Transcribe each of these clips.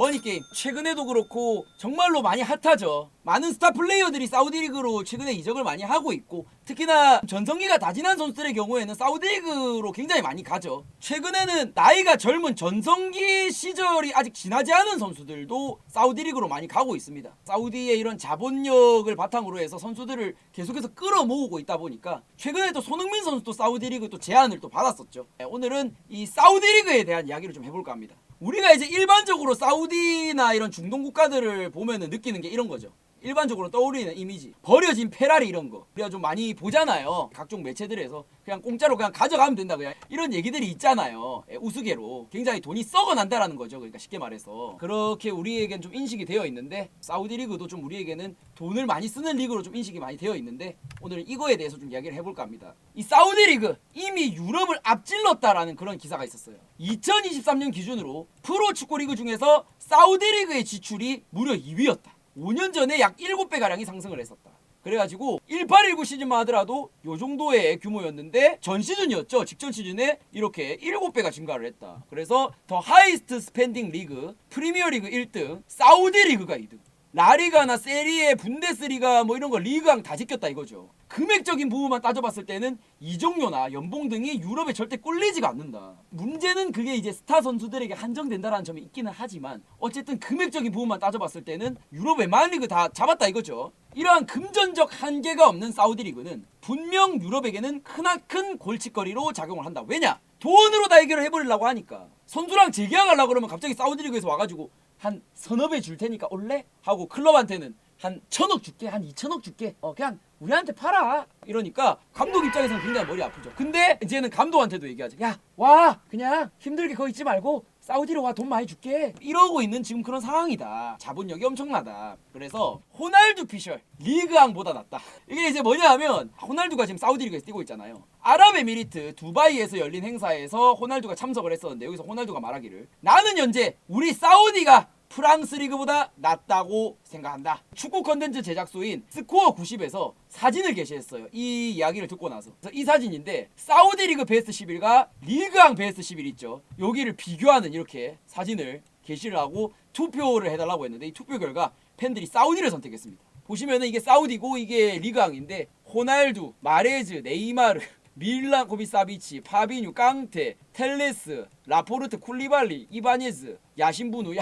머니게임 최근에도 그렇고 정말로 많이 핫하죠. 많은 스타 플레이어들이 사우디리그로 최근에 이적을 많이 하고 있고, 특히나 전성기가 다 지난 선수들의 경우에는 사우디리그로 굉장히 많이 가죠. 최근에는 나이가 젊은 전성기 시절이 아직 지나지 않은 선수들도 사우디리그로 많이 가고 있습니다. 사우디의 이런 자본력을 바탕으로 해서 선수들을 계속해서 끌어모으고 있다 보니까 최근에 또 손흥민 선수도 사우디리그 또 제안을 또 받았었죠. 오늘은 이 사우디리그에 대한 이야기를 좀 해볼까 합니다. 우리가 이제 일반적으로 사우디나 이런 중동 국가들을 보면은 느끼는 게 이런 거죠. 일반적으로 떠오르는 이미지, 버려진 페라리 이런 거 우리가 좀 많이 보잖아요. 각종 매체들에서 그냥 공짜로 그냥 가져가면 된다, 그냥 이런 얘기들이 있잖아요. 우스개로 굉장히 돈이 썩어난다라는 거죠. 그러니까 쉽게 말해서 그렇게 우리에겐 좀 인식이 되어 있는데, 사우디 리그도 좀 우리에게는 돈을 많이 쓰는 리그로 좀 인식이 많이 되어 있는데, 오늘은 이거에 대해서 좀 이야기를 해볼까 합니다. 이 사우디 리그 이미 유럽을 앞질렀다라는 그런 기사가 있었어요. 2023년 기준으로 프로 축구 리그 중에서 사우디 리그의 지출이 무려 2위였다. 5년 전에 약 7배가량이 상승을 했었다. 그래가지고 18-19 시즌만 하더라도 요 정도의 규모였는데, 전 시즌이었죠. 직전 시즌에 이렇게 7배가 증가를 했다. 그래서 더 하이스트 스펜딩 리그, 프리미어 리그 1등, 사우디 리그가 2등. 라리가나 세리에, 분데스리가 뭐 이런 거 리그왕 다 지켰다 이거죠. 금액적인 부분만 따져봤을 때는 이적료나 연봉 등이 유럽에 절대 꿀리지가 않는다. 문제는 그게 이제 스타 선수들에게 한정된다라는 점이 있기는 하지만, 어쨌든 금액적인 부분만 따져봤을 때는 유럽 웬만한 리그 다 잡았다 이거죠. 이러한 금전적 한계가 없는 사우디 리그는 분명 유럽에게는 크나큰 골칫거리로 작용을 한다. 왜냐? 돈으로 다 해결을 해버리려고 하니까. 선수랑 재계약하려고 그러면 갑자기 사우디 리그에서 와가지고 한 서너 배 줄 테니까 올래? 하고 클럽한테는 한 1,000억 줄게, 한 2,000억 줄게, 그냥 우리한테 팔아, 이러니까 감독 입장에서는 굉장히 머리 아프죠. 근데 이제는 감독한테도 얘기하죠. 야, 와, 그냥 힘들게 거기 있지 말고 사우디로 와, 돈 많이 줄게, 이러고 있는 지금 그런 상황이다. 자본력이 엄청나다. 그래서 호날두 피셜 리그왕보다 낫다. 이게 이제 뭐냐 하면, 호날두가 지금 사우디 리그에서 뛰고 있잖아요. 아랍에미리트 두바이에서 열린 행사에서 호날두가 참석을 했었는데, 여기서 호날두가 말하기를, 나는 현재 우리 사우디가 프랑스 리그보다 낫다고 생각한다. 축구 컨텐츠 제작소인 스코어 90에서 사진을 게시했어요. 이 이야기를 듣고 나서. 그래서 이 사진인데, 사우디 리그 베스트 11과 리그왕 베스트 11 있죠. 여기를 비교하는 이렇게 사진을 게시를 하고 투표를 해달라고 했는데, 이 투표 결과 팬들이 사우디를 선택했습니다. 보시면은 이게 사우디고 이게 리그왕인데, 호날두, 마레즈, 네이마르, 밀란코비 사비치, 파비뉴, 깡테, 텔레스, 라포르트, 쿨리발리, 이바네즈, 야신부누,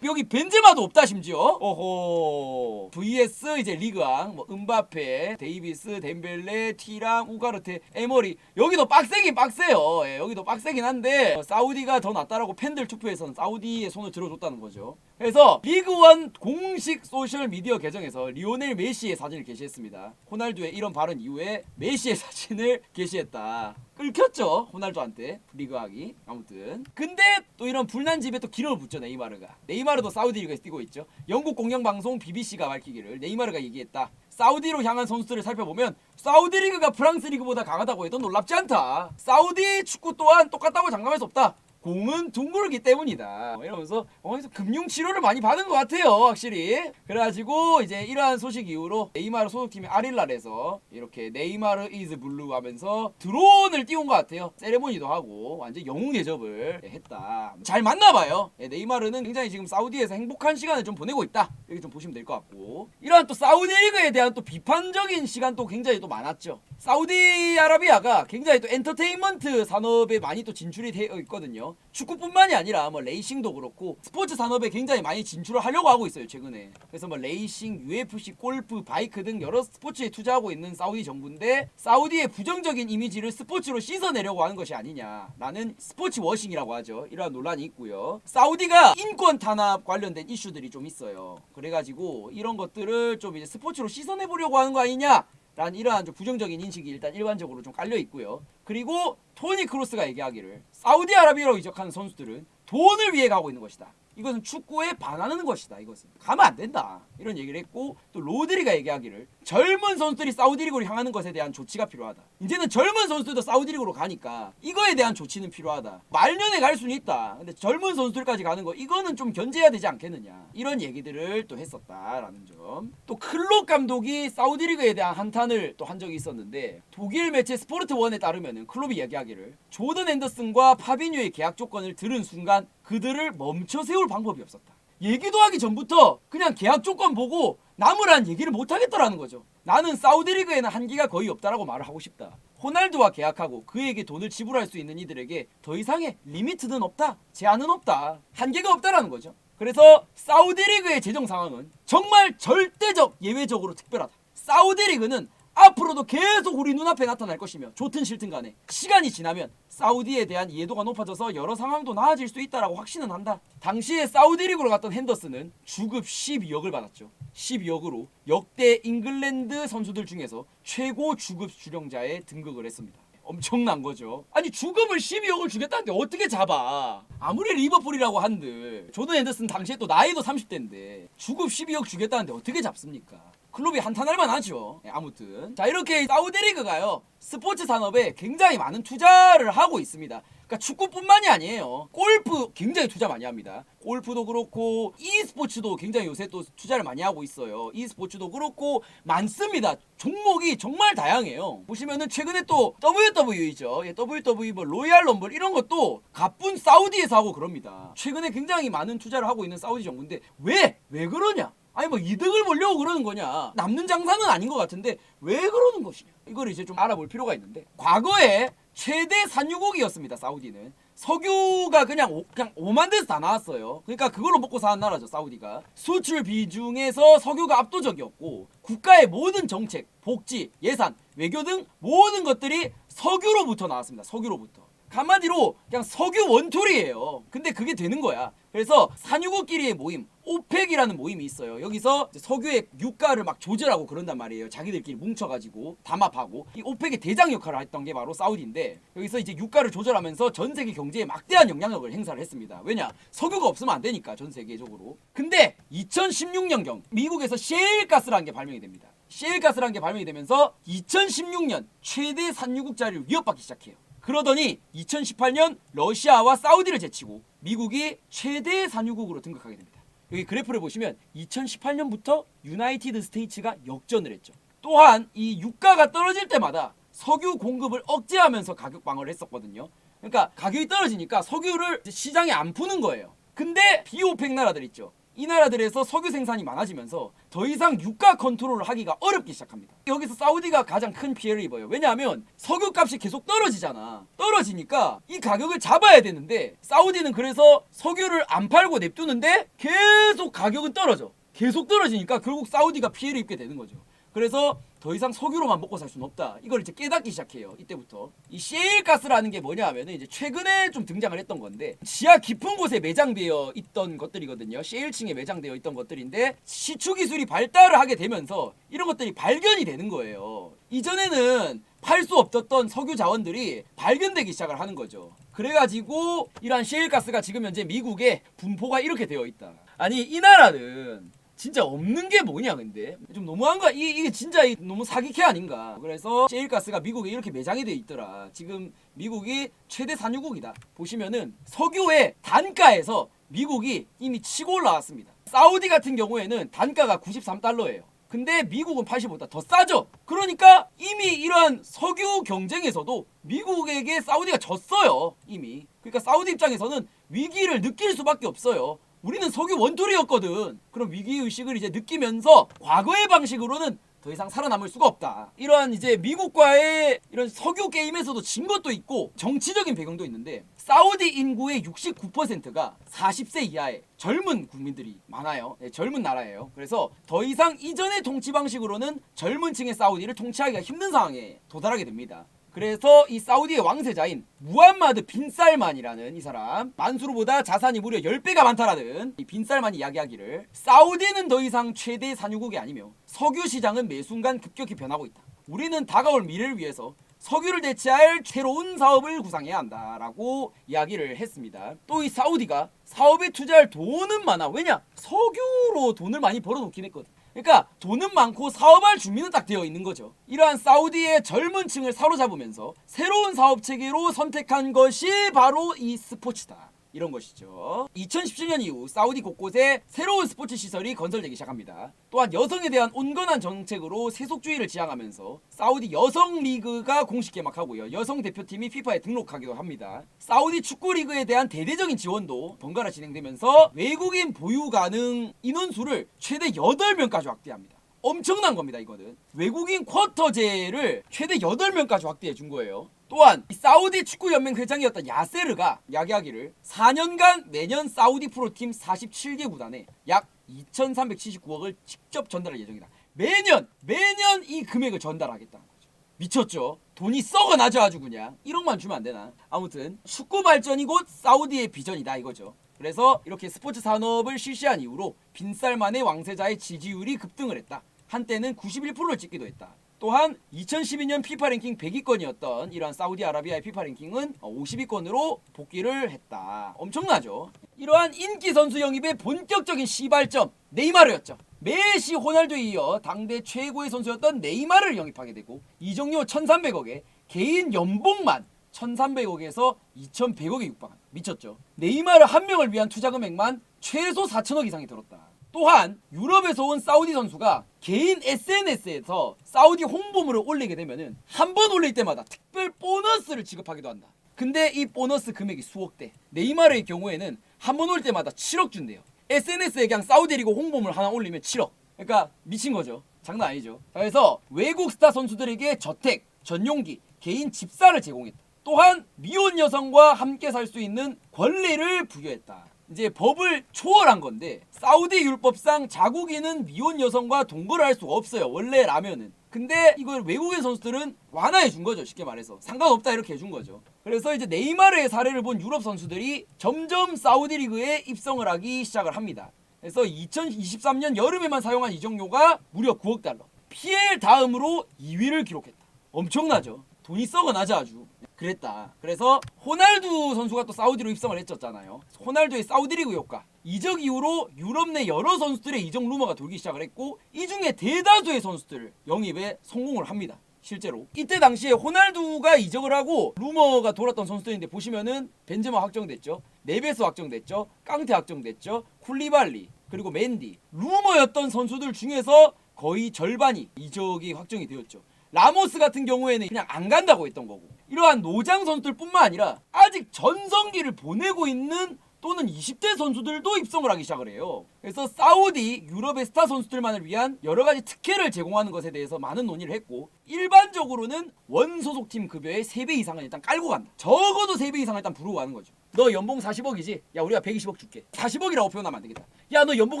여기 벤제마도 없다 심지어. 오호. vs 이제 리그왕 뭐 음바페, 데이비스, 덴벨레, 티랑, 우가르테, 에머리. 여기도 빡세긴 빡세요. 예, 여기도 빡세긴 한데 사우디가 더 낫다라고 팬들 투표에서는 사우디의 손을 들어줬다는 거죠. 그래서 리그원 공식 소셜 미디어 계정에서 리오넬 메시의 사진을 게시했습니다. 호날두의 이런 발언 이후에 메시의 사진을 게시했다. 끌켰죠, 호날두한테 리그왕이. 아무튼 근데 또 이런 불난 집에 또 기름을 붓죠, 네이마르가. 네이마르도 사우디 리그에서 뛰고 있죠. 영국 공영방송 BBC가 밝히기를, 네이마르가 얘기했다. 사우디로 향한 선수들을 살펴보면 사우디 리그가 프랑스 리그보다 강하다고 해도 놀랍지 않다. 사우디 축구 또한 똑같다고 장담할 수 없다. 공은 둥글기 때문이다. 이러면서 금융 치료를 많이 받은 것 같아요, 확실히. 그래가지고 이제 이러한 소식 이후로 네이마르 소속팀인 아릴랄에서 이렇게 네이마르 이즈 블루 하면서 드론을 띄운 것 같아요. 세레모니도 하고 완전 영웅 대접을 했다. 잘 맞나봐요. 네이마르는 굉장히 지금 사우디에서 행복한 시간을 좀 보내고 있다, 이렇게 좀 보시면 될 것 같고, 이러한 또 사우디 리그에 대한 또 비판적인 시간도 굉장히 또 많았죠. 사우디아라비아가 굉장히 또 엔터테인먼트 산업에 많이 또 진출이 되어 있거든요. 축구뿐만이 아니라 뭐 레이싱도 그렇고 스포츠 산업에 굉장히 많이 진출을 하려고 하고 있어요, 최근에. 그래서 뭐 레이싱, UFC, 골프, 바이크 등 여러 스포츠에 투자하고 있는 사우디 정부인데, 사우디의 부정적인 이미지를 스포츠로 씻어내려고 하는 것이 아니냐라는 스포츠 워싱이라고 하죠. 이러한 논란이 있고요. 사우디가 인권 탄압 관련된 이슈들이 좀 있어요. 그래가지고 이런 것들을 좀 이제 스포츠로 씻어내보려고 하는 거 아니냐, 라는 이러한 좀 부정적인 인식이 일단 일반적으로 좀 깔려 있고요. 그리고 토니 크로스가 얘기하기를, 사우디아라비아로 이적하는 선수들은 돈을 위해 가고 있는 것이다. 이것은 축구에 반하는 것이다. 이것은 가면 안 된다, 이런 얘기를 했고, 또 로드리가 얘기하기를 젊은 선수들이 사우디리그로 향하는 것에 대한 조치가 필요하다. 이제는 젊은 선수들도 사우디리그로 가니까 이거에 대한 조치는 필요하다. 말년에 갈 수는 있다. 근데 젊은 선수들까지 가는 거, 이거는 좀 견제해야 되지 않겠느냐, 이런 얘기들을 또 했었다라는 점. 또 클롭 감독이 사우디리그에 대한 한탄을 또 한 적이 있었는데, 독일 매체 스포르트1에 따르면은 클롭이 얘기하기를, 조던 앤더슨과 파비뉴의 계약 조건을 들은 순간 그들을 멈춰 세울 방법이 없었다. 얘기도 하기 전부터 그냥 계약 조건 보고 남으란 얘기를 못 하겠더라는 거죠. 나는 사우디리그에는 한계가 거의 없다라고 말을 하고 싶다. 호날두와 계약하고 그에게 돈을 지불할 수 있는 이들에게 더 이상의 리미트는 없다. 제한은 없다. 한계가 없다라는 거죠. 그래서 사우디리그의 재정 상황은 정말 절대적 예외적으로 특별하다. 사우디리그는 앞으로도 계속 우리 눈앞에 나타날 것이며 좋든 싫든 간에 시간이 지나면 사우디에 대한 이해도가 높아져서 여러 상황도 나아질 수 있다라고 확신은 한다. 당시에 사우디리그로 갔던 핸더슨은 주급 12억을 받았죠. 12억으로 역대 잉글랜드 선수들 중에서 최고 주급 수령자에 등극을 했습니다. 엄청난 거죠. 아니 주급을 12억을 주겠다는데 어떻게 잡아. 아무리 리버풀이라고 한들 조던 핸더슨 당시에 또 나이도 30대인데 주급 12억 주겠다는데 어떻게 잡습니까? 클럽이 한탄할 만하죠. 아무튼 자, 이렇게 사우디리그가요 스포츠 산업에 굉장히 많은 투자를 하고 있습니다. 그러니까 축구뿐만이 아니에요. 골프 굉장히 투자 많이 합니다. 골프도 그렇고 e스포츠도 굉장히 요새 또 투자를 많이 하고 있어요. e스포츠도 그렇고 많습니다. 종목이 정말 다양해요. 보시면은 최근에 또 WWE죠. WWE 뭐 로얄 럼블 이런 것도 가뿐 사우디에서 하고 그럽니다. 최근에 굉장히 많은 투자를 하고 있는 사우디 정부인데 왜 그러냐? 아니 뭐 이득을 보려고 그러는 거냐? 남는 장사는 아닌 것 같은데 왜 그러는 것이냐? 이걸 이제 좀 알아볼 필요가 있는데 과거에 최대 산유국이었습니다. 사우디는 석유가 그냥 오만 데서 다 나왔어요. 그러니까 그걸로 먹고 사는 나라죠. 사우디가 수출 비중에서 석유가 압도적이었고 국가의 모든 정책, 복지, 예산, 외교 등 모든 것들이 석유로부터 나왔습니다. 석유로부터. 한마디로 그냥 석유 원툴이에요. 근데 그게 되는 거야. 그래서 산유국끼리의 모임 오펙이라는 모임이 있어요. 여기서 석유의 유가를 막 조절하고 그런단 말이에요. 자기들끼리 뭉쳐가지고 담합하고. 이 오펙의 대장 역할을 했던 게 바로 사우디인데 여기서 이제 유가를 조절하면서 전 세계 경제에 막대한 영향력을 행사를 했습니다. 왜냐? 석유가 없으면 안 되니까 전 세계적으로. 근데 2016년경 미국에서 셰일가스라는 게 발명이 됩니다. 셰일가스라는 게 발명이 되면서 2016년 최대 산유국 자리를 위협받기 시작해요. 그러더니 2018년 러시아와 사우디를 제치고 미국이 최대 산유국으로 등극하게 됩니다. 여기 그래프를 보시면 2018년부터 유나이티드 스테이츠가 역전을 했죠. 또한 이 유가가 떨어질 때마다 석유 공급을 억제하면서 가격 방어를 했었거든요. 그러니까 가격이 떨어지니까 석유를 시장에 안 푸는 거예요. 근데 비오펙 나라들 있죠. 이 나라들에서 석유 생산이 많아지면서 더 이상 유가 컨트롤을 하기가 어렵기 시작합니다. 여기서 사우디가 가장 큰 피해를 입어요. 왜냐하면 석유값이 계속 떨어지잖아. 떨어지니까 이 가격을 잡아야 되는데 사우디는 그래서 석유를 안 팔고 냅두는데 계속 가격은 떨어져. 계속 떨어지니까 결국 사우디가 피해를 입게 되는 거죠. 그래서 더 이상 석유로만 먹고 살 수는 없다. 이걸 이제 깨닫기 시작해요. 이때부터. 이 셰일가스라는 게 뭐냐 하면은 이제 최근에 좀 등장을 했던 건데 지하 깊은 곳에 매장되어 있던 것들이거든요. 셰일층에 매장되어 있던 것들인데 시추 기술이 발달을 하게 되면서 이런 것들이 발견이 되는 거예요. 이전에는 팔 수 없었던 석유 자원들이 발견되기 시작을 하는 거죠. 그래가지고 이러한 셰일가스가 지금 현재 미국에 분포가 이렇게 되어 있다. 아니 이 나라는 진짜 없는 게 뭐냐 근데 좀 너무한 거야. 이게 진짜 너무 사기캐 아닌가. 그래서 셰일가스가 미국에 이렇게 매장이 돼 있더라. 지금 미국이 최대 산유국이다. 보시면은 석유의 단가에서 미국이 이미 치고 올라왔습니다. 사우디 같은 경우에는 단가가 93달러예요. 근데 미국은 85달러 더 싸죠. 그러니까 이미 이러한 석유 경쟁에서도 미국에게 사우디가 졌어요. 이미. 그러니까 사우디 입장에서는 위기를 느낄 수밖에 없어요. 우리는 석유 원툴이었거든. 그럼 위기의식을 이제 느끼면서 과거의 방식으로는 더 이상 살아남을 수가 없다. 이러한 이제 미국과의 이런 석유 게임에서도 진 것도 있고 정치적인 배경도 있는데 사우디 인구의 69%가 40세 이하의 젊은 국민들이 많아요. 네, 젊은 나라예요. 그래서 더 이상 이전의 통치 방식으로는 젊은 층의 사우디를 통치하기가 힘든 상황에 도달하게 됩니다. 그래서 이 사우디의 왕세자인 무함마드 빈 살만이라는 이 사람, 만수르보다 자산이 무려 10배가 많다라는 이 빈 살만이 이야기하기를 사우디는 더 이상 최대 산유국이 아니며 석유 시장은 매 순간 급격히 변하고 있다. 우리는 다가올 미래를 위해서 석유를 대체할 새로운 사업을 구상해야 한다라고 이야기를 했습니다. 또 이 사우디가 사업에 투자할 돈은 많아. 왜냐? 석유로 돈을 많이 벌어놓긴 했거든. 그러니까 돈은 많고 사업할 준비는 딱 되어 있는 거죠. 이러한 사우디의 젊은 층을 사로잡으면서 새로운 사업 체계로 선택한 것이 바로 이 스포츠다. 이런 것이죠. 2017년 이후 사우디 곳곳에 새로운 스포츠 시설이 건설되기 시작합니다. 또한 여성에 대한 온건한 정책으로 세속주의를 지향하면서 사우디 여성 리그가 공식 개막하고요. 여성 대표팀이 피파에 등록하기도 합니다. 사우디 축구 리그에 대한 대대적인 지원도 번갈아 진행되면서 외국인 보유 가능 인원수를 최대 8명까지 확대합니다. 엄청난 겁니다. 이거는 외국인 쿼터제를 최대 8명까지 확대해 준 거예요. 또한 사우디 축구연맹 회장이었던 야세르가 이야기하기를 4년간 매년 사우디 프로팀 47개 구단에 약 2,379억을 직접 전달할 예정이다. 매년 이 금액을 전달하겠다는 거죠. 미쳤죠? 돈이 썩어나죠. 아주 그냥 1억만 주면 안 되나. 아무튼 축구 발전이 곧 사우디의 비전이다 이거죠. 그래서 이렇게 스포츠 산업을 실시한 이후로 빈살만의 왕세자의 지지율이 급등을 했다. 한때는 91%를 찍기도 했다. 또한 2012년 피파 랭킹 100위권이었던 이러한 사우디아라비아의 피파 랭킹은 50위권으로 복귀를 했다. 엄청나죠? 이러한 인기 선수 영입의 본격적인 시발점 네이마르였죠. 메시, 호날두에 이어 당대 최고의 선수였던 네이마르를 영입하게 되고 이적료 1,300억에 개인 연봉만 1,300억에서 2,100억에 육박한. 미쳤죠? 네이마르 한 명을 위한 투자 금액만 최소 4천억 이상이 들었다. 또한 유럽에서 온 사우디 선수가 개인 SNS에서 사우디 홍보물을 올리게 되면은 한 번 올릴 때마다 특별 보너스를 지급하기도 한다. 근데 이 보너스 금액이 수억대. 네이마르의 경우에는 한 번 올 때마다 7억 준대요. SNS에 그냥 사우디 리그 홍보물 하나 올리면 7억. 그러니까 미친 거죠. 장난 아니죠. 그래서 외국 스타 선수들에게 저택, 전용기, 개인 집사를 제공했다. 또한 미혼 여성과 함께 살 수 있는 권리를 부여했다. 이제 법을 초월한 건데 사우디 율법상 자국인은 미혼 여성과 동거를 할 수가 없어요. 원래라면은. 근데 이걸 외국인 선수들은 완화해 준 거죠. 쉽게 말해서 상관없다 이렇게 해준 거죠. 그래서 이제 네이마르의 사례를 본 유럽 선수들이 점점 사우디 리그에 입성을 하기 시작을 합니다. 그래서 2023년 여름에만 사용한 이적료가 무려 9억 달러. PL 다음으로 2위를 기록했다. 엄청나죠. 돈이 썩어나죠 아주. 그랬다. 그래서 호날두 선수가 또 사우디로 입성을 했었잖아요. 호날두의 사우디 리그 효과. 이적 이후로 유럽 내 여러 선수들의 이적 루머가 돌기 시작을 했고 이 중에 대다수의 선수들 영입에 성공을 합니다. 실제로 이때 당시에 호날두가 이적을 하고 루머가 돌았던 선수들인데 보시면은 벤제마 확정됐죠. 네베스 확정됐죠. 깡테 확정됐죠. 쿨리발리 그리고 맨디. 루머였던 선수들 중에서 거의 절반이 이적이 확정이 되었죠. 라모스 같은 경우에는 그냥 안 간다고 했던 거고 이러한 노장 선수들뿐만 아니라 아직 전성기를 보내고 있는 또는 20대 선수들도 입성을 하기 시작을 해요. 그래서 사우디, 유럽의 스타 선수들만을 위한 여러 가지 특혜를 제공하는 것에 대해서 많은 논의를 했고 일반적으로는 원소속팀 급여의 3배 이상은 일단 깔고 간다. 적어도 3배 이상을 일단 부르고 가는 거죠. 너 연봉 40억이지? 야 우리가 120억 줄게. 40억이라고 표현하면 안 되겠다. 야 너 연봉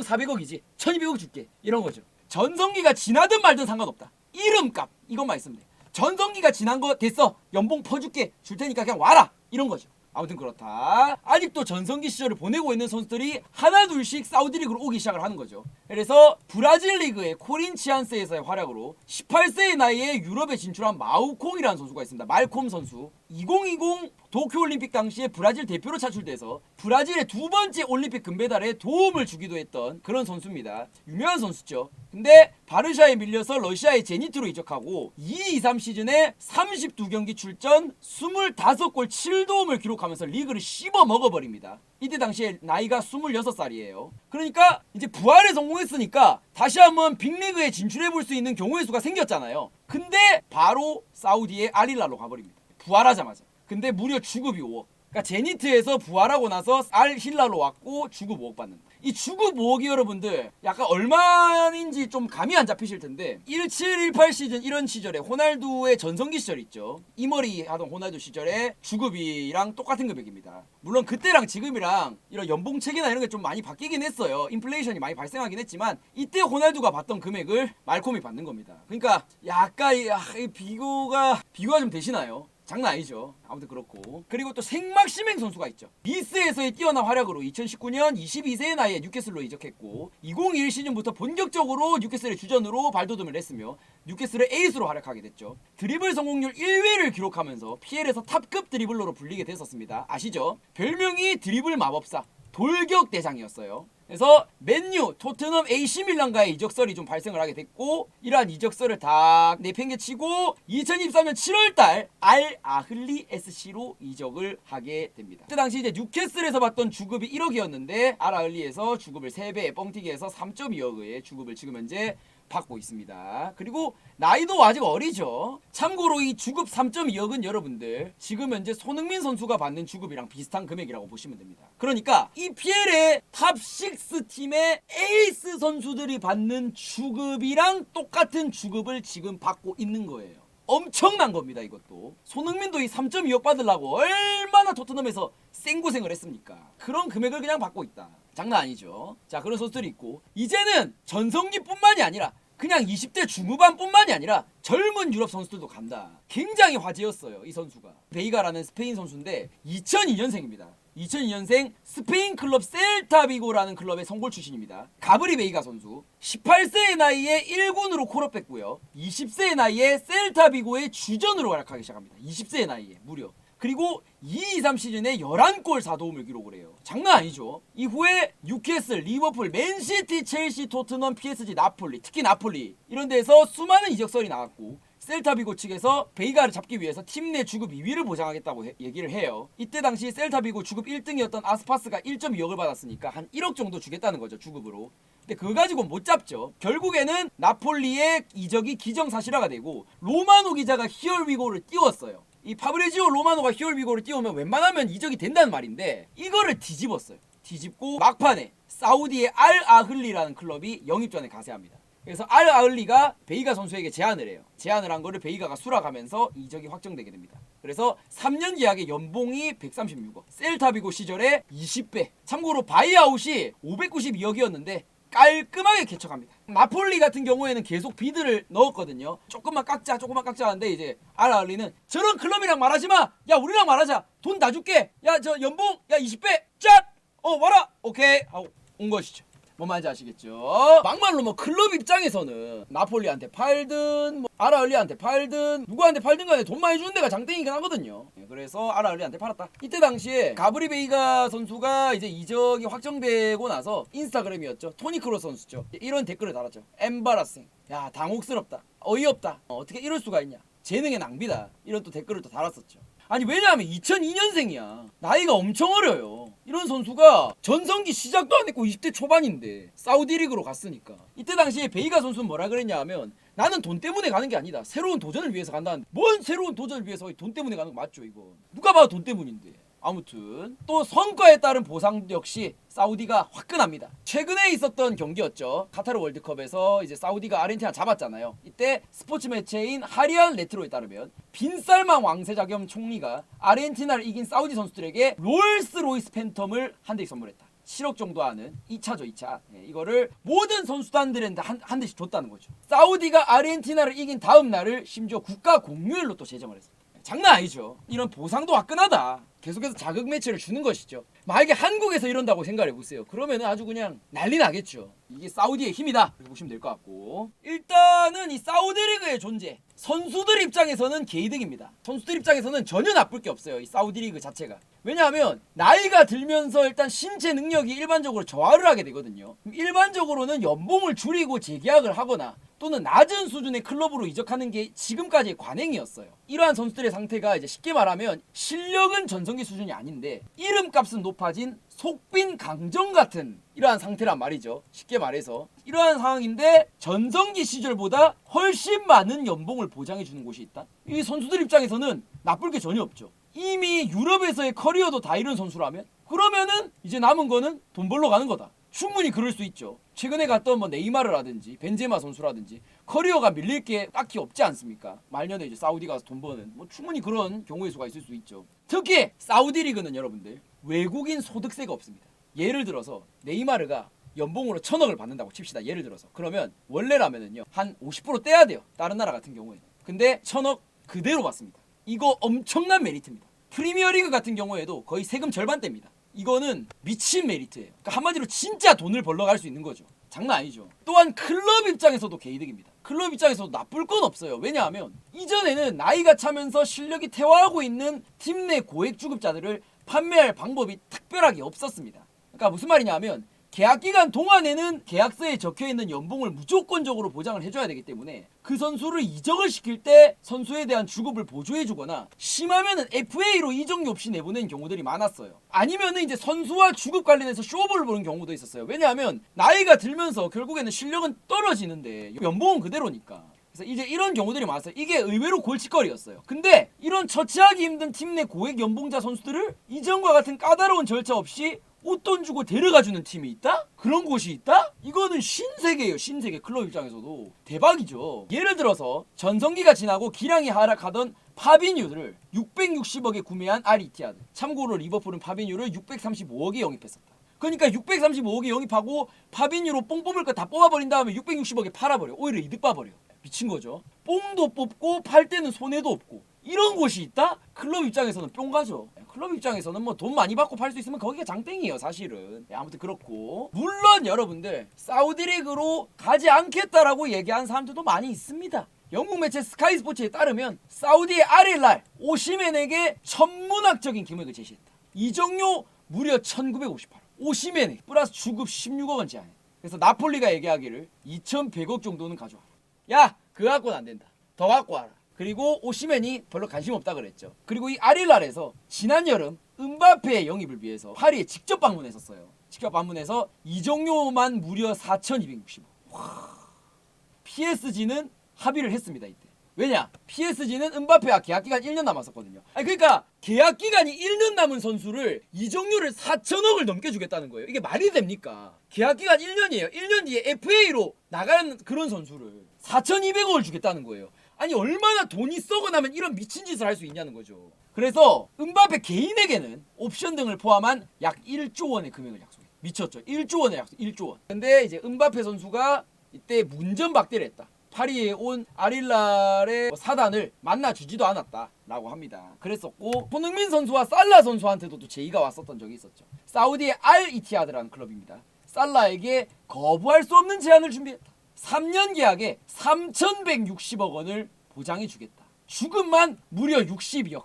400억이지? 1200억 줄게. 이런 거죠. 전성기가 지나든 말든 상관없다. 이름값 이것만 있으면 돼. 전성기가 지난 거 됐어. 연봉 퍼줄게. 줄 테니까 그냥 와라. 이런 거죠. 아무튼 그렇다. 아직도 전성기 시절을 보내고 있는 선수들이 하나둘씩 사우디 리그로 오기 시작을 하는 거죠. 그래서 브라질 리그의 코린치안스에서의 활약으로 18세의 나이에 유럽에 진출한 마우콩이라는 선수가 있습니다. 말콤 선수. 2020 도쿄올림픽 당시에 브라질 대표로 차출돼서 브라질의 두 번째 올림픽 금메달에 도움을 주기도 했던 그런 선수입니다. 유명한 선수죠. 근데 바르샤에 밀려서 러시아의 제니트로 이적하고 2-2-3 시즌에 32경기 출전 25골 7도움을 기록하면서 리그를 씹어 먹어버립니다. 이때 당시에 나이가 26살이에요. 그러니까 이제 부활에 성공했으니까 다시 한번 빅리그에 진출해볼 수 있는 경우의 수가 생겼잖아요. 근데 바로 사우디의 알힐랄로 가버립니다. 부활하자마자. 근데 무려 주급이 5억. 그러니까 제니트에서 부활하고 나서 알힐랄로 왔고 주급 5억 받는다. 이 주급 5억이 여러분들 약간 얼마인지 좀 감이 안 잡히실 텐데 17-18 시즌 이런 시절에 호날두의 전성기 시절 있죠. 이머리 하던 호날두 시절에 주급이랑 똑같은 금액입니다. 물론 그때랑 지금이랑 이런 연봉 체계나 이런 게 좀 많이 바뀌긴 했어요. 인플레이션이 많이 발생하긴 했지만 이때 호날두가 받던 금액을 말콤이 받는 겁니다. 그러니까 약간 이 비교가 좀 되시나요? 장난 아니죠. 아무튼 그렇고. 그리고 또 생막시맹 선수가 있죠. 니스에서의 뛰어난 활약으로 2019년 22세의 나이에 뉴캐슬로 이적했고 2021 시즌부터 본격적으로 뉴캐슬의 주전으로 발돋움을 했으며 뉴캐슬의 에이스로 활약하게 됐죠. 드리블 성공률 1위를 기록하면서 PL에서 탑급 드리블러로 불리게 됐었습니다. 아시죠? 별명이 드리블 마법사. 돌격 대상이었어요. 그래서 맨유, 토트넘, AC 밀란과의 이적설이 좀 발생을 하게 됐고, 이러한 이적설을 다 내팽개치고 2023년 7월달 알 아흘리 SC로 이적을 하게 됩니다. 그때 당시 이제 뉴캐슬에서 받던 주급이 1억이었는데 알 아흘리에서 주급을 3배 뻥튀기 해서 3.2억의 주급을 지금 현재 받고 있습니다. 그리고 나이도 아직 어리죠. 참고로 이 주급 3.2억은 여러분들 지금 현재 손흥민 선수가 받는 주급이랑 비슷한 금액이라고 보시면 됩니다. 그러니까 EPL의 탑6 팀의 에이스 선수들이 받는 주급이랑 똑같은 주급을 지금 받고 있는 거예요. 엄청난 겁니다. 이것도 손흥민도 이 3.2억 받으려고 얼마나 토트넘에서 생고생을 했습니까? 그런 금액을 그냥 받고 있다. 장난 아니죠. 자, 그런 선수들이 있고, 이제는 전성기뿐만이 아니라 그냥 20대 중후반뿐만이 아니라 젊은 유럽 선수들도 간다. 굉장히 화제였어요. 이 선수가 베이가라는 스페인 선수인데 2002년생입니다. 2002년생 스페인 클럽 셀타비고라는 클럽의 성골 출신입니다. 가브리 베이가 선수 18세의 나이에 1군으로 콜업 뺐고요. 20세의 나이에 셀타비고의 주전으로 활약하기 시작합니다. 20세의 나이에 무려. 그리고 2-2-3 시즌에 11골 4도움을 기록을 해요. 장난 아니죠. 이후에 뉴캐슬, 리버풀, 맨시티, 첼시, 토트넘, PSG, 나폴리, 특히 나폴리 이런 데서 수많은 이적설이 나왔고, 셀타비고 측에서 베이가를 잡기 위해서 팀 내 주급 2위를 보장하겠다고 얘기를 해요. 이때 당시 셀타비고 주급 1등이었던 아스파스가 1.2억을 받았으니까 한 1억 정도 주겠다는 거죠, 주급으로. 근데 그거 가지고 못 잡죠. 결국에는 나폴리의 이적이 기정사실화가 되고 로마노 기자가 히얼위고를 띄웠어요. 이 파브리지오 로마노가 히얼위고를 띄우면 웬만하면 이적이 된다는 말인데 이거를 뒤집었어요. 뒤집고 막판에 사우디의 알 아흘리라는 클럽이 영입전에 가세합니다. 그래서 알 아흘리가 베이가 선수에게 제안을 해요. 제안을 한 거를 베이가가 수락하면서 이적이 확정되게 됩니다. 그래서 3년 계약의 연봉이 136억, 셀타비고 시절에 20배. 참고로 바이아웃이 592억이었는데 깔끔하게 개척합니다. 나폴리 같은 경우에는 계속 비드를 넣었거든요. 조금만 깎자 하는데 이제 알 아흘리는 저런 클럽이랑 말하지마, 야 우리랑 말하자, 돈 다 줄게, 야 저 연봉 야 20배 짠, 와라, 오케이 하고 온 것이죠. 뭔 말인지 아시겠죠? 막말로 뭐 클럽 입장에서는 나폴리한테 팔든 뭐 아라흘리한테 팔든 누구한테 팔든 간에 돈 많이 주는 데가 장땡이긴 하거든요. 그래서 아라흘리한테 팔았다. 이때 당시에 가브리 베이가 선수가 이제 이적이 확정되고 나서 인스타그램이었죠. 토니 크로스 선수죠. 이런 댓글을 달았죠. 엠바라싱. 야 당혹스럽다. 어이없다. 어떻게 이럴 수가 있냐. 재능의 낭비다. 이런 또 댓글을 또 달았었죠. 아니 왜냐하면 2002년생이야. 나이가 엄청 어려요. 이런 선수가 전성기 시작도 안 했고 20대 초반인데 사우디 리그로 갔으니까. 이때 당시에 베이가 선수는 뭐라 그랬냐 하면 나는 돈 때문에 가는 게 아니다. 새로운 도전을 위해서 간다는데 뭔 새로운 도전을 위해서 돈 때문에 가는 거 맞죠 이거. 누가 봐도 돈 때문인데. 아무튼 또 성과에 따른 보상 역시 사우디가 화끈합니다. 최근에 있었던 경기였죠. 카타르 월드컵에서 이제 사우디가 아르헨티나 잡았잖아요. 이때 스포츠 매체인 하리안 레트로에 따르면 빈살만 왕세자 겸 총리가 아르헨티나를 이긴 사우디 선수들에게 롤스로이스 팬텀을 한 대씩 선물했다. 7억 정도 하는 2차죠 2차. 이거를 모든 선수단들한테 한 대씩 줬다는 거죠. 사우디가 아르헨티나를 이긴 다음 날을 심지어 국가 공휴일로 또 제정을 했습니다. 장난 아니죠. 이런 보상도 화끈하다. 계속해서 자극 매체를 주는 것이죠. 만약에 한국에서 이런다고 생각해 보세요. 그러면 아주 그냥 난리 나겠죠. 이게 사우디의 힘이다. 그렇게 보시면 될 것 같고, 일단은 이 사우디 리그의 존재, 선수들 입장에서는 개이득입니다. 선수들 입장에서는 전혀 나쁠 게 없어요. 이 사우디 리그 자체가. 왜냐하면 나이가 들면서 일단 신체 능력이 일반적으로 저하를 하게 되거든요. 일반적으로는 연봉을 줄이고 재계약을 하거나 또는 낮은 수준의 클럽으로 이적하는 게 지금까지의 관행이었어요. 이러한 선수들의 상태가 이제 쉽게 말하면 실력은 전성기 수준이 아닌데 이름값은 높아진 속빈 강정 같은 이러한 상태란 말이죠. 쉽게 말해서 이러한 상황인데 전성기 시절보다 훨씬 많은 연봉을 보장해 주는 곳이 있다. 이 선수들 입장에서는 나쁠 게 전혀 없죠. 이미 유럽에서의 커리어도 다 이룬 선수라면 그러면은 이제 남은 거는 돈 벌러 가는 거다. 충분히 그럴 수 있죠. 최근에 갔던 뭐 네이마르라든지 벤제마 선수라든지 커리어가 밀릴 게 딱히 없지 않습니까? 말년에 이제 사우디 가서 돈 버는 뭐 충분히 그런 경우의 수가 있을 수 있죠. 특히 사우디 리그는 여러분들 외국인 소득세가 없습니다. 예를 들어서 네이마르가 연봉으로 1,000억을 받는다고 칩시다. 예를 들어서. 그러면 원래라면은요 한 50% 떼야 돼요. 다른 나라 같은 경우에는. 근데 1,000억 그대로 받습니다. 이거 엄청난 메리트입니다. 프리미어리그 같은 경우에도 거의 세금 절반 뗍니다. 이거는 미친 메리트예요. 그러니까 한마디로 진짜 돈을 벌러 갈 수 있는 거죠. 장난 아니죠. 또한 클럽 입장에서도 개이득입니다. 클럽 입장에서도 나쁠 건 없어요. 왜냐하면 이전에는 나이가 차면서 실력이 퇴화하고 있는 팀 내 고액 주급자들을 판매할 방법이 특별하게 없었습니다. 그러니까 무슨 말이냐면 계약 기간 동안에는 계약서에 적혀있는 연봉을 무조건적으로 보장을 해줘야 되기 때문에 그 선수를 이적을 시킬 때 선수에 대한 주급을 보조해주거나 심하면은 FA로 이적료 없이 내보낸 경우들이 많았어요. 아니면은 이제 선수와 주급 관련해서 쇼부를 보는 경우도 있었어요. 왜냐하면 나이가 들면서 결국에는 실력은 떨어지는데 연봉은 그대로니까. 그래서 이제 이런 경우들이 많았어요. 이게 의외로 골칫거리였어요. 근데 이런 처치하기 힘든 팀 내 고액 연봉자 선수들을 이전과 같은 까다로운 절차 없이 웃돈 주고 데려가주는 팀이 있다? 그런 곳이 있다? 이거는 신세계예요. 신세계. 클럽 입장에서도 대박이죠. 예를 들어서 전성기가 지나고 기량이 하락하던 파비뉴를 660억에 구매한 아리티아드. 참고로 리버풀은 파비뉴를 635억에 영입했었다. 그러니까 635억에 영입하고 파비뉴로 뽕 뽑을 거 다 뽑아버린 다음에 660억에 팔아버려. 오히려 이득 봐버려. 미친 거죠. 뽕도 뽑고 팔 때는 손해도 없고 이런 곳이 있다? 클럽 입장에서는 뿅 가죠. 클럽 입장에서는 뭐 돈 많이 받고 팔 수 있으면 거기가 장땡이에요 사실은. 아무튼 그렇고 물론 여러분들 사우디리그로 가지 않겠다라고 얘기한 사람들도 많이 있습니다. 영국 매체 스카이 스포츠에 따르면 사우디의 알힐랄 오시멘에게 천문학적인 금액을 제시했다. 이적료 무려 1958억. 오시멘에 플러스 주급 16억 원 제한해. 그래서 나폴리가 얘기하기를 2100억 정도는 가져와라. 야 그거 갖고는 안 된다. 더 갖고 와라. 그리고 오시멘이 별로 관심 없다 그랬죠. 그리고 이 아릴랄에서 지난 여름 음바페의 영입을 위해서 파리에 직접 방문했었어요. 직접 방문해서 이적료만 무려 4260억. PSG는 합의를 했습니다 이때. 왜냐? PSG는 음바페와 계약기간 1년 남았었거든요. 그러니까 계약기간이 1년 남은 선수를 이적료를 4천억을 넘게 주겠다는 거예요. 이게 말이 됩니까? 계약기간 1년이에요. 1년 뒤에 FA로 나가는 그런 선수를 4,200억을 주겠다는 거예요. 아니 얼마나 돈이 썩어나면 이런 미친 짓을 할 수 있냐는 거죠. 그래서 음바페 개인에게는 옵션 등을 포함한 약 1조 원의 금액을 약속했다. 미쳤죠. 1조 원의 약속. 1조 원. 근데 이제 음바페 선수가 이때 문전박대를 했다. 파리에 온 아릴랄의 사단을 만나주지도 않았다라고 합니다. 그랬었고 손흥민 선수와 살라 선수한테도 또 제의가 왔었던 적이 있었죠. 사우디의 알 이티하드라는 클럽입니다. 살라에게 거부할 수 없는 제안을 준비했다. 3년 계약에 3,160억 원을 보장해 주겠다. 주급만 무려 62억.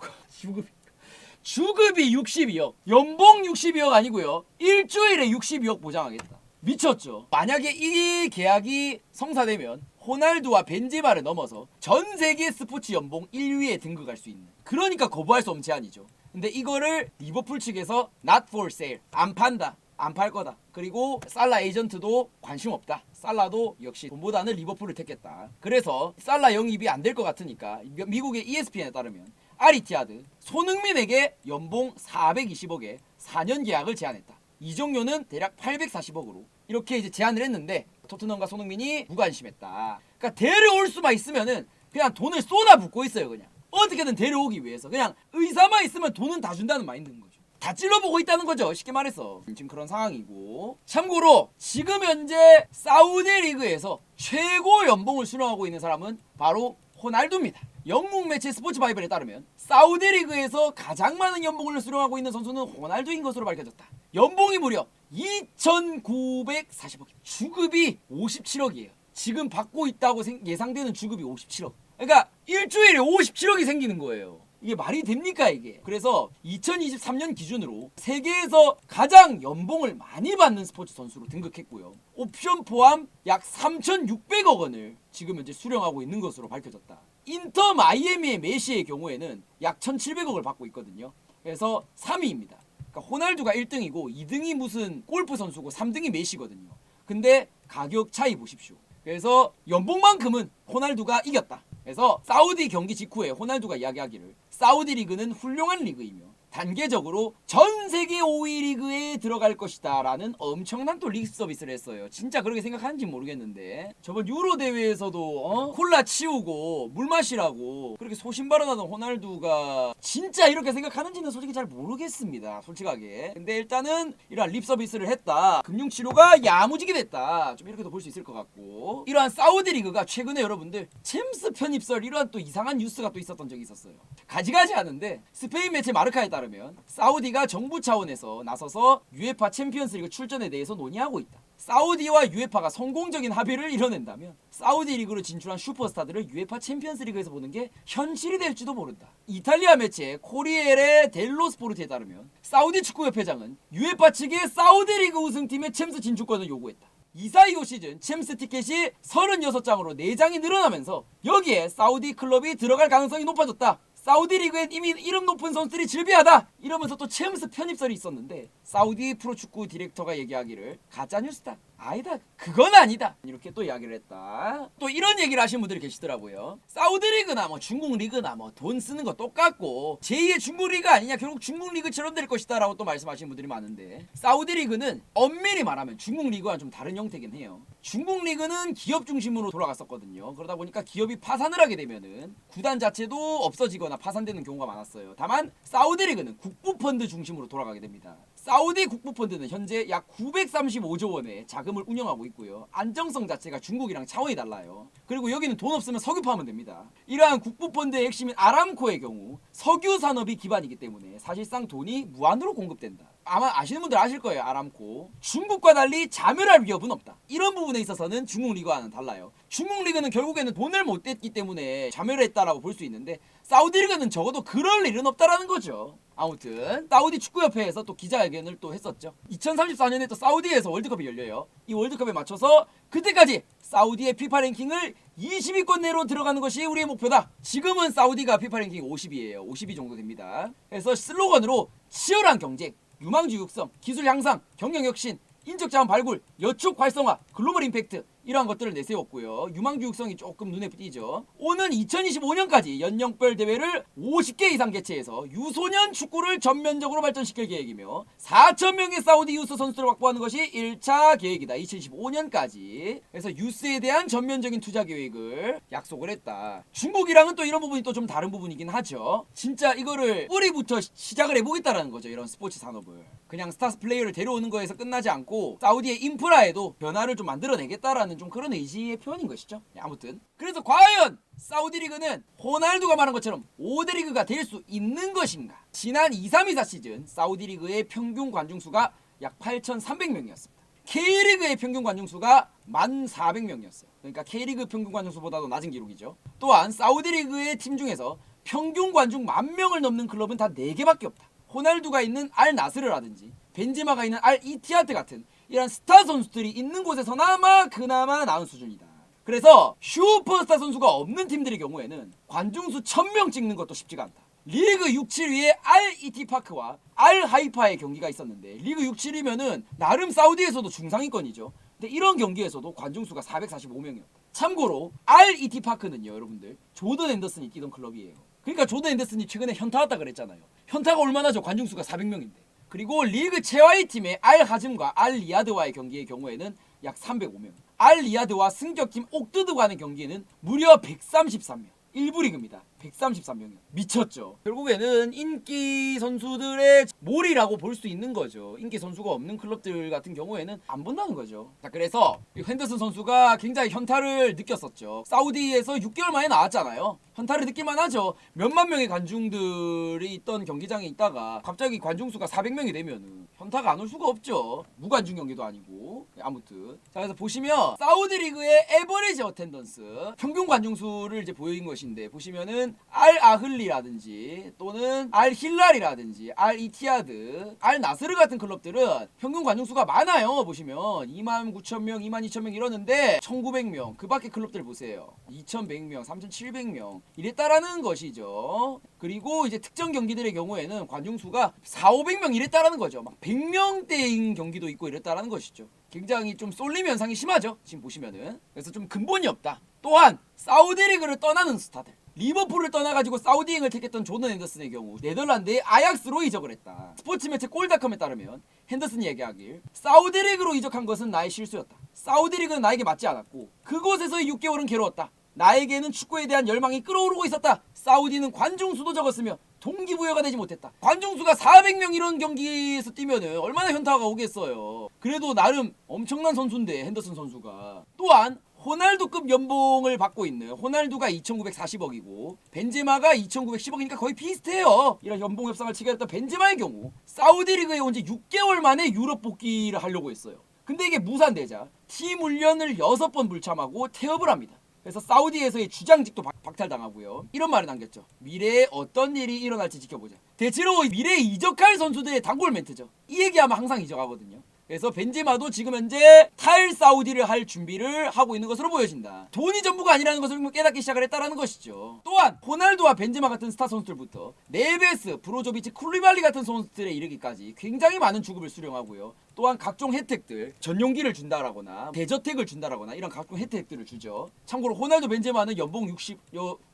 주급이 62억. 연봉 62억 아니고요. 일주일에 62억 보장하겠다. 미쳤죠. 만약에 이 계약이 성사되면 호날두와 벤제마를 넘어서 전 세계 스포츠 연봉 1위에 등극할 수 있는. 그러니까 거부할 수 없는 제안이죠. 근데 이거를 리버풀 측에서 not for sale. 안 판다. 안 팔 거다. 그리고 살라 에이전트도 관심 없다. 살라도 역시 돈보다는 리버풀을 택했다. 그래서 살라 영입이 안 될 것 같으니까 미국의 ESPN에 따르면 아리티아드 손흥민에게 연봉 420억에 4년 계약을 제안했다. 이적료는 대략 840억으로 이렇게 이제 제안을 했는데 토트넘과 손흥민이 무관심했다. 그러니까 데려올 수만 있으면은 그냥 돈을 쏟아붓고 있어요. 그냥 어떻게든 데려오기 위해서 그냥 의사만 있으면 돈은 다 준다는 마인드인 거죠. 다 찔러보고 있다는 거죠. 쉽게 말해서 지금 그런 상황이고, 참고로 지금 현재 사우디 리그에서 최고 연봉을 수령하고 있는 사람은 바로 호날두입니다. 영국 매체 스포츠 바이블에 따르면 사우디 리그에서 가장 많은 연봉을 수령하고 있는 선수는 호날두인 것으로 밝혀졌다. 연봉이 무려 2,940억. 주급이 57억이에요. 지금 받고 있다고 예상되는 주급이 57억. 그러니까 일주일에 57억이 생기는 거예요. 이게 말이 됩니까 이게? 그래서 2023년 기준으로 세계에서 가장 연봉을 많이 받는 스포츠 선수로 등극했고요. 옵션 포함 약 3,600억 원을 지금 현재 수령하고 있는 것으로 밝혀졌다. 인터 마이애미의 메시의 경우에는 약 1,700억을 받고 있거든요. 그래서 3위입니다. 그러니까 호날두가 1등이고 2등이 무슨 골프 선수고 3등이 메시거든요. 근데 가격 차이 보십시오. 그래서 연봉만큼은 호날두가 이겼다. 그래서 사우디 경기 직후에 호날두가 이야기하기를 사우디 리그는 훌륭한 리그이며 단계적으로 전 세계 5위 리그에 들어갈 것이다 라는 엄청난 또 리그 서비스를 했어요. 진짜 그렇게 생각하는지 모르겠는데 저번 유로 대회에서도 콜라 치우고 물 마시라고 그렇게 소신발언하던 호날두가 진짜 이렇게 생각하는지는 솔직히 잘 모르겠습니다. 솔직하게. 근데 일단은 이러한 립 서비스를 했다. 금융치료가 야무지게 됐다. 좀 이렇게도 볼 수 있을 것 같고, 이러한 사우디 리그가 최근에 여러분들 챔스 편입설 이러한 또 이상한 뉴스가 또 있었던 적이 있었어요. 가지가지 하는데 스페인 매체 마르카에 따르면 따르면 사우디가 정부 차원에서 나서서 UEFA 챔피언스리그 출전에 대해서 논의하고 있다. 사우디와 UEFA가 성공적인 합의를 이뤄낸다면 사우디 리그로 진출한 슈퍼스타들을 UEFA 챔피언스리그에서 보는 게 현실이 될지도 모른다. 이탈리아 매체 코리에레 델로 스포르트에 따르면 사우디 축구협회장은 UEFA 측에 사우디 리그 우승팀의 챔스 진출권을 요구했다. 이사이오 시즌 챔스 티켓이 36장으로 4장이 늘어나면서 여기에 사우디 클럽이 들어갈 가능성이 높아졌다. 사우디 리그엔 이미 이름 높은 선수들이 즐비하다 이러면서 또 챔스 편입설이 있었는데 사우디 프로축구 디렉터가 얘기하기를 가짜뉴스다. 아니다. 그건 아니다. 이렇게 또 이야기를 했다. 또 이런 얘기를 하시는 분들이 계시더라고요. 사우디 리그나 뭐 중국 리그나 뭐 돈 쓰는 거 똑같고 제2의 중국 리그 아니냐, 결국 중국 리그처럼 될 것이다 라고 또 말씀하시는 분들이 많은데, 사우디 리그는 엄밀히 말하면 중국 리그와는 좀 다른 형태긴 해요. 중국 리그는 기업 중심으로 돌아갔었거든요. 그러다 보니까 기업이 파산을 하게 되면은 구단 자체도 없어지거나 파산되는 경우가 많았어요. 다만 사우디 리그는 국부 펀드 중심으로 돌아가게 됩니다. 사우디 국부 펀드는 현재 약 935조 원의 자금을 운영하고 있고요. 안정성 자체가 중국이랑 차원이 달라요. 그리고 여기는 돈 없으면 석유 파면 됩니다. 이러한 국부 펀드의 핵심인 아람코의 경우 석유 산업이 기반이기 때문에 사실상 돈이 무한으로 공급된다. 아마 아시는 분들 아실 거예요. 아람코. 중국과 달리 자멸할 위협은 없다. 이런 부분에 있어서는 중국 리그와는 달라요. 중국 리그는 결국에는 돈을 못 냈기 때문에 자멸했다라고 볼 수 있는데, 사우디 리그는 적어도 그럴 일은 없다라는 거죠. 아무튼 사우디 축구협회에서 또 기자회견을 또 했었죠. 2034년에 또 사우디에서 월드컵이 열려요. 이 월드컵에 맞춰서 그때까지 사우디의 피파 랭킹을 20위권 내로 들어가는 것이 우리의 목표다. 지금은 사우디가 피파 랭킹 50위예요. 50위 정도 됩니다. 그래서 슬로건으로 치열한 경쟁, 유망주 육성, 기술 향상, 경영 혁신, 인적 자원 발굴, 여축 활성화, 글로벌 임팩트, 이러한 것들을 내세웠고요. 유망주 육성이 조금 눈에 띄죠. 오는 2025년까지 연령별 대회를 50개 이상 개최해서 유소년 축구를 전면적으로 발전시킬 계획이며 4,000명의 사우디 유스 선수들을 확보하는 것이 1차 계획이다. 2025년까지. 그래서 유스에 대한 전면적인 투자 계획을 약속을 했다. 중국이랑은 또 이런 부분이 또 좀 다른 부분이긴 하죠. 진짜 이거를 뿌리부터 시작을 해보겠다라는 거죠. 이런 스포츠 산업을. 그냥 스타 플레이어를 데려오는 거에서 끝나지 않고 사우디의 인프라에도 변화를 좀 만들어내겠다라는 좀 그런 의지의 표현인 것이죠. 아무튼 그래서 과연 사우디 리그는 호날두가 말한 것처럼 5대 리그가 될 수 있는 것인가? 지난 2324 시즌 사우디 리그의 평균 관중수가 약 8,300명이었습니다. K리그의 평균 관중수가 1,400명이었어요. 그러니까 K리그 평균 관중수보다도 낮은 기록이죠. 또한 사우디 리그의 팀 중에서 평균 관중 10,000명을 넘는 클럽은 다 4개밖에 없다. 호날두가 있는 알 나스르라든지 벤지마가 있는 알 이티하드 같은 이런 스타 선수들이 있는 곳에서나마 그나마 나은 수준이다. 그래서 슈퍼스타 선수가 없는 팀들의 경우에는 관중수 1,000명 찍는 것도 쉽지가 않다. 리그 6, 7위에 알 이티파크와 알 하이파의 경기가 있었는데, 리그 6, 7위면은 나름 사우디에서도 중상위권이죠. 근데 이런 경기에서도 관중수가 445명이었다. 참고로 알 이티파크는요, 여러분들 조던 앤더슨이 뛰던 클럽이에요. 그러니까 조던 앤더슨이 최근에 현타 왔다 그랬잖아요. 현타가 얼마나죠? 관중수가 400명인데. 그리고 리그 최하위 팀의 알 하즘과 알 리야드와의 경기의 경우에는 약 305명. 알 리야드와 승격팀 옥드드와의 경기에는 무려 133명. 1부 리그입니다. 133명이요. 미쳤죠. 결국에는 인기 선수들의 몰이라고 볼 수 있는 거죠. 인기 선수가 없는 클럽들 같은 경우에는 안 본다는 거죠. 자, 그래서 핸더슨 선수가 굉장히 현타를 느꼈었죠. 사우디에서 6개월 만에 나왔잖아요. 현타를 느낄만 하죠. 몇만 명의 관중들이 있던 경기장에 있다가 갑자기 관중수가 400명이 되면은 현타가 안 올 수가 없죠. 무관중 경기도 아니고. 아무튼 자, 그래서 보시면 사우디 리그의 에버리지 어텐던스 평균 관중수를 이제 보여준 것인데, 보시면은 알 아흘리라든지 또는 알 힐랄이라든지 알 이티하드, 알 나스르 같은 클럽들은 평균 관중수가 많아요. 보시면 29,000명, 22,000명 이러는데 1,900명, 그 밖에 클럽들 보세요. 2,100명, 3,700명 이랬다라는 것이죠. 그리고 이제 특정 경기들의 경우에는 관중수가 4,500명 이랬다라는 거죠. 막 100명대인 경기도 있고 이랬다라는 것이죠. 굉장히 좀 쏠림 현상이 심하죠. 지금 보시면은. 그래서 좀 근본이 없다. 또한 사우디 리그를 떠나는 스타들, 리버풀을 떠나가지고 사우디행을 택했던 조던 핸더슨의 경우 네덜란드의 아약스로 이적을 했다. 스포츠 매체 골닷컴에 따르면 핸더슨이 얘기하길, 사우디 리그로 이적한 것은 나의 실수였다. 사우디 리그는 나에게 맞지 않았고 그곳에서의 6개월은 괴로웠다. 나에게는 축구에 대한 열망이 끓어오르고 있었다. 사우디는 관중수도 적었으며 동기부여가 되지 못했다. 관중수가 400명 이런 경기에서 뛰면은 얼마나 현타가 오겠어요. 그래도 나름 엄청난 선수인데, 핸더슨 선수가. 또한 호날두급 연봉을 받고 있는 호날두가 2,940억이고 벤제마가 2,910억이니까 거의 비슷해요. 이런 연봉 협상을 체결했던 벤제마의 경우 사우디 리그에 온 지 6개월 만에 유럽 복귀를 하려고 했어요. 근데 이게 무산되자 팀 훈련을 6번 불참하고 퇴업을 합니다. 그래서 사우디에서의 주장직도 박탈당하고요. 이런 말을 남겼죠. 미래에 어떤 일이 일어날지 지켜보자. 대체로 미래에 이적할 선수들의 단골 멘트죠. 이 얘기하면 항상 이적하거든요. 그래서 벤제마도 지금 현재 탈사우디를 할 준비를 하고 있는 것으로 보여진다. 돈이 전부가 아니라는 것을 깨닫기 시작을 했다는 것이죠. 또한 호날두와 벤제마 같은 스타 선수들부터 네베스, 브로조비치, 쿨리발리 같은 선수들에 이르기까지 굉장히 많은 주급을 수령하고요. 또한 각종 혜택들, 전용기를 준다라거나 대저택을 준다라거나 이런 각종 혜택들을 주죠. 참고로 호날두 벤제마는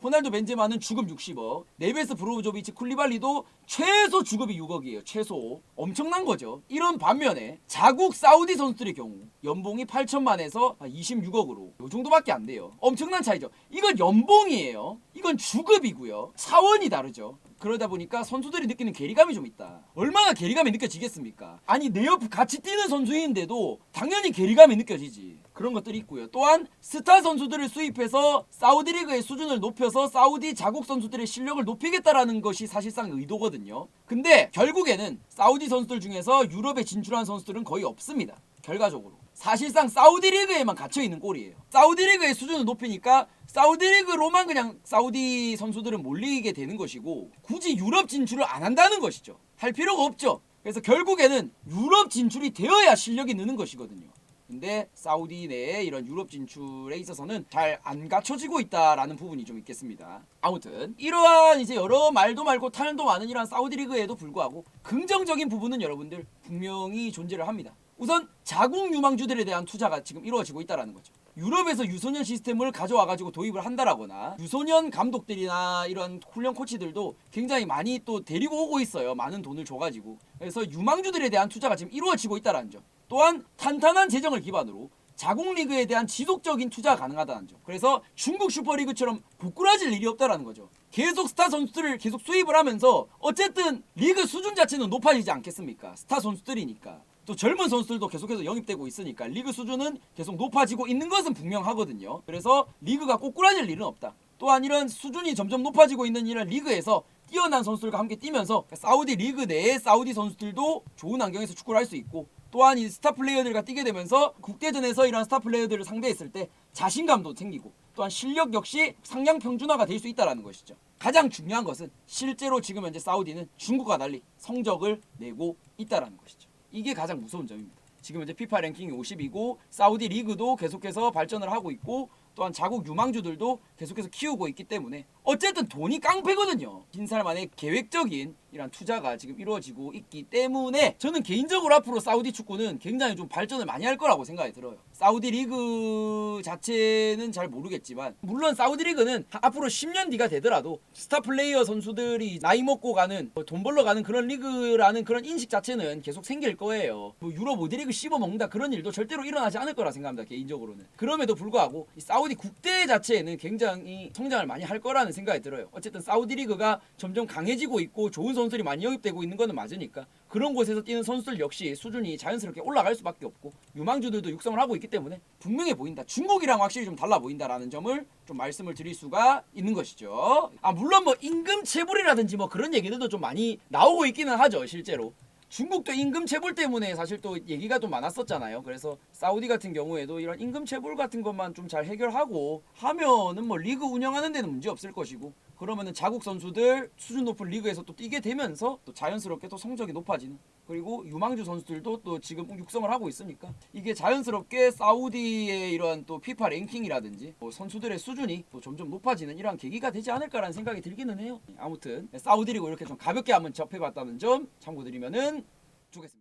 호날두 벤제마는 주급 60억, 네베스, 브로조비치, 쿨리발리도 최소 주급이 6억이에요. 최소. 엄청난 거죠. 이런 반면에 자국 사우디 선수들의 경우 연봉이 8천만에서 26억으로 요 정도밖에 안 돼요. 엄청난 차이죠. 이건 연봉이에요. 이건 주급이고요. 차원이 다르죠. 그러다 보니까 선수들이 느끼는 괴리감이 좀 있다. 얼마나 괴리감이 느껴지겠습니까? 아니 내 옆 같이 뛰는 선수인데도 당연히 괴리감이 느껴지지. 그런 것들이 있고요. 또한 스타 선수들을 수입해서 사우디 리그의 수준을 높여서 사우디 자국 선수들의 실력을 높이겠다라는 것이 사실상 의도거든요. 근데 결국에는 사우디 선수들 중에서 유럽에 진출한 선수들은 거의 없습니다. 결과적으로. 사실상 사우디 리그에만 갇혀있는 꼴이에요. 사우디 리그의 수준을 높이니까 사우디 리그로만 그냥 사우디 선수들은 몰리게 되는 것이고 굳이 유럽 진출을 안 한다는 것이죠. 할 필요가 없죠. 그래서 결국에는 유럽 진출이 되어야 실력이 느는 것이거든요. 근데 사우디 내에 이런 유럽 진출에 있어서는 잘 안 갖춰지고 있다라는 부분이 좀 있겠습니다. 아무튼 이러한 이제 여러 말도 많고 타는도 많은 이러한 사우디 리그에도 불구하고 긍정적인 부분은 여러분들 분명히 존재를 합니다. 우선 자국 유망주들에 대한 투자가 지금 이루어지고 있다는 거죠. 유럽에서 유소년 시스템을 가져와가지고 도입을 한다라거나 유소년 감독들이나 이런 훈련 코치들도 굉장히 많이 또 데리고 오고 있어요. 많은 돈을 줘가지고. 그래서 유망주들에 대한 투자가 지금 이루어지고 있다는 점. 또한 탄탄한 재정을 기반으로 자국 리그에 대한 지속적인 투자가 가능하다는 점. 그래서 중국 슈퍼리그처럼 부끄러질 일이 없다는 거죠. 계속 스타 선수들을 계속 수입을 하면서 어쨌든 리그 수준 자체는 높아지지 않겠습니까? 스타 선수들이니까. 또 젊은 선수들도 계속해서 영입되고 있으니까 리그 수준은 계속 높아지고 있는 것은 분명하거든요. 그래서 리그가 꼬꾸라질 일은 없다. 또한 이런 수준이 점점 높아지고 있는 이런 리그에서 뛰어난 선수들과 함께 뛰면서 사우디 리그 내의 사우디 선수들도 좋은 환경에서 축구를 할 수 있고 또한 이 스타 플레이어들과 뛰게 되면서 국대전에서 이런 스타 플레이어들을 상대했을 때 자신감도 생기고 또한 실력 역시 상향 평준화가 될 수 있다는 것이죠. 가장 중요한 것은 실제로 지금 현재 사우디는 중국과 달리 성적을 내고 있다는 것이죠. 이게 가장 무서운 점입니다. 지금 현재 피파 랭킹이 50이고 사우디 리그도 계속해서 발전을 하고 있고 또한 자국 유망주들도 계속해서 키우고 있기 때문에 어쨌든 돈이 깡패거든요. 빈살만의 계획적인 이런 투자가 지금 이루어지고 있기 때문에 저는 개인적으로 앞으로 사우디 축구는 굉장히 좀 발전을 많이 할 거라고 생각이 들어요. 사우디 리그 자체는 잘 모르겠지만 물론 사우디 리그는 앞으로 10년 뒤가 되더라도 스타 플레이어 선수들이 나이 먹고 가는 돈 벌러 가는 그런 리그라는 그런 인식 자체는 계속 생길 거예요. 뭐 유럽 5대 리그 씹어먹는다 그런 일도 절대로 일어나지 않을 거라 생각합니다. 개인적으로는. 그럼에도 불구하고 이 사우디 국대 자체에는 굉장히 성장을 많이 할 거라는 생각이 들어요. 어쨌든 사우디 리그가 점점 강해지고 있고 좋은 선수들이 많이 영입되고 있는 거는 맞으니까 그런 곳에서 뛰는 선수들 역시 수준이 자연스럽게 올라갈 수밖에 없고 유망주들도 육성을 하고 있기 때문에 분명해 보인다. 중국이랑 확실히 좀 달라 보인다라는 점을 좀 말씀을 드릴 수가 있는 것이죠. 물론 뭐 임금 체불이라든지 뭐 그런 얘기들도 좀 많이 나오고 있기는 하죠. 실제로. 중국도 임금 체불 때문에 사실 또 얘기가 좀 많았었잖아요. 그래서 사우디 같은 경우에도 이런 임금 체불 같은 것만 좀 잘 해결하고 하면은 뭐 리그 운영하는 데는 문제 없을 것이고 그러면은 자국 선수들 수준 높은 리그에서 또 뛰게 되면서 또 자연스럽게 또 성적이 높아지는 그리고 유망주 선수들도 또 지금 육성을 하고 있으니까 이게 자연스럽게 사우디의 이런 또 피파 랭킹이라든지 뭐 선수들의 수준이 또 점점 높아지는 이러한 계기가 되지 않을까라는 생각이 들기는 해요. 아무튼 사우디 리그 이렇게 좀 가볍게 한번 접해봤다는 점 참고드리면은 좋겠습니다.